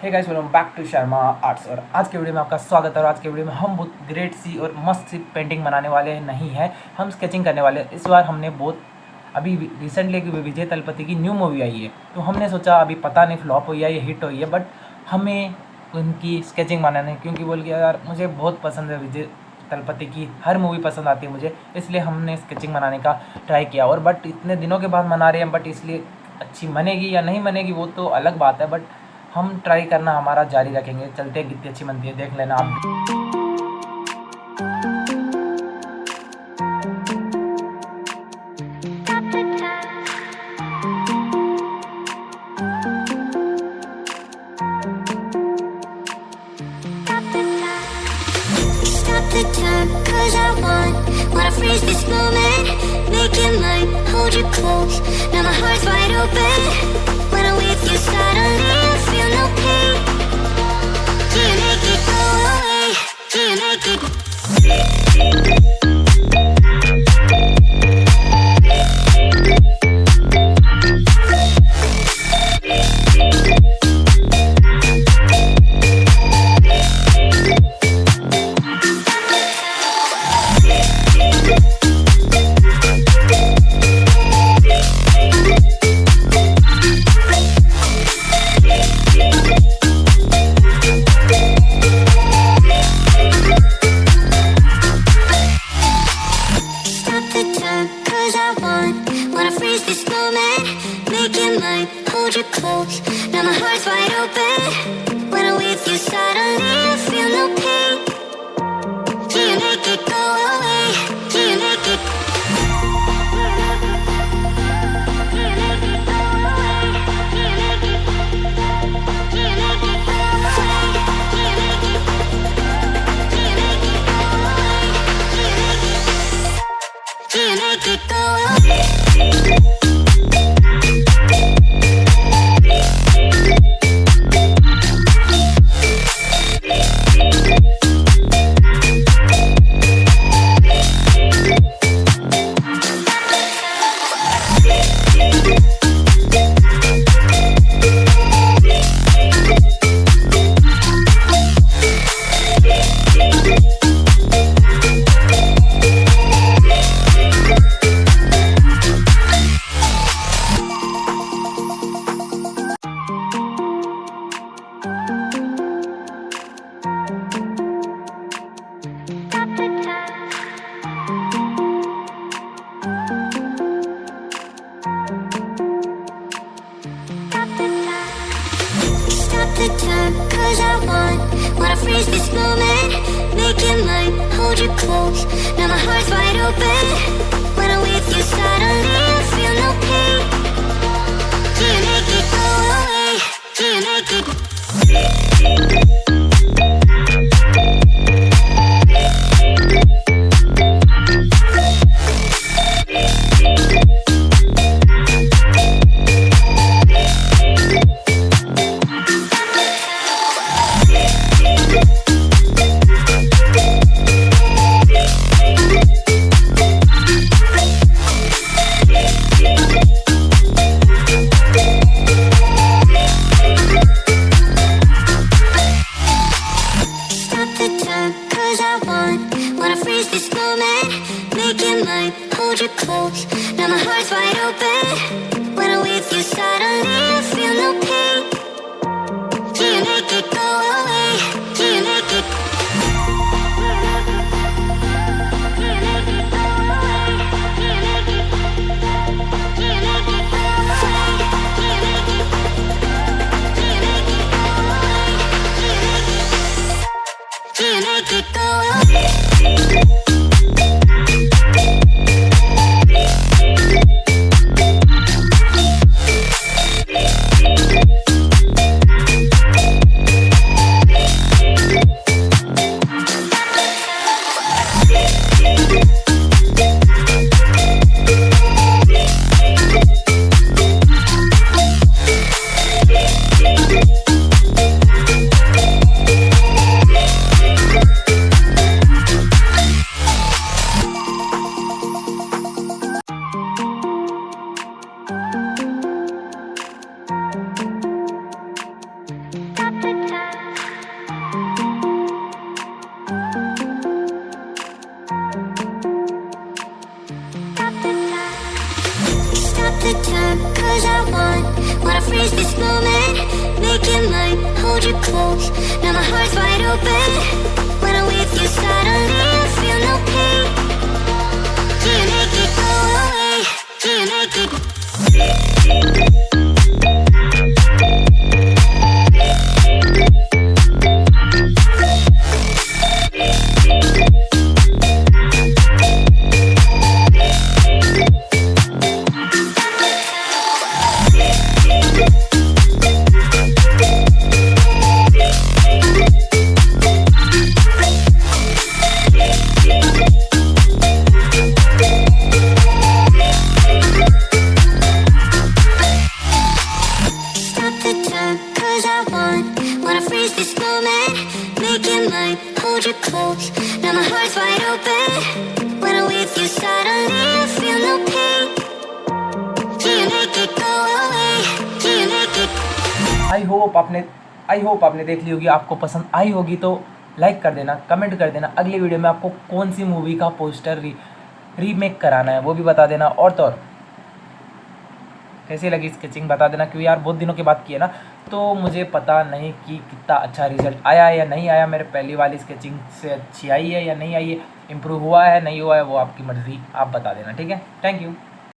Hey guys, welcome back to Sharma arts. और आज के वीडियो में आपका स्वागत है। और आज के वीडियो में हम बहुत ग्रेट सी और मस्त सी पेंटिंग बनाने वाले नहीं हैं, हम स्केचिंग करने वाले हैं। इस बार हमने बहुत अभी रिसेंटली विजय तलपति की न्यू मूवी आई है, तो हमने सोचा अभी पता नहीं फ्लॉप हुई है या हिट हुई है, बट हमें उनकी स्केचिंग बनाने, क्योंकि बोल गया यार मुझे बहुत पसंद है विजय तलपति की हर मूवी पसंद आती है मुझे, इसलिए हमने स्केचिंग बनाने का ट्राई किया। और बट इतने दिनों के बाद बना रहे हैं, बट इसलिए अच्छी बनेगी या नहीं बनेगी वो तो अलग बात है, बट हम ट्राई करना हमारा जारी रखेंगे। चलते हैं, कितनी अच्छी बनती है देख लेना आप। The time, 'cause I wanna freeze this moment, make it mine, hold you close. Now my heart's wide open. When I'm with you, suddenly I feel no pain. Do you make it go away? Do you make it? Hold you close. Now my heart's wide open. When I'm with you, suddenly I feel no pain. Do you make it go away? Do you make it? Do you make it go away? Do you make it? Do you make it go away? Do you make it? Do you make it go away? Do you make it? Do you make it go away? The time, 'cause I wanna freeze this moment, make it mine, hold you close. Now my heart's wide open. When I'm with you, suddenly I feel no pain. Do you make it go away? Do you make it? freeze this moment, make it mine, hold you close. Now my heart's wide open. When I'm with you, suddenly I feel no pain. Do you make it go away? Do you make it? Stop the time, 'cause I wanna freeze this moment, make it mine, hold you close. Now my heart's wide open. When I'm with you, suddenly I feel no pain. Do you make it go away? Do you make it? I hope आपने देख ली होगी, आपको पसंद आई होगी तो like कर देना, comment कर देना। अगली वीडियो में आपको कौन सी मूवी का पोस्टर रीमेक कराना है वो भी बता देना। और तो और कैसी लगी स्केचिंग बता देना, क्योंकि यार बहुत दिनों के बाद की है ना, तो मुझे पता नहीं कि कितना अच्छा रिजल्ट आया है या नहीं आया। मेरे पहली वाली स्केचिंग से अच्छी आई है या नहीं आई है, इम्प्रूव हुआ है नहीं हुआ है, वो आपकी मर्ज़ी, आप बता देना। ठीक है, थैंक यू।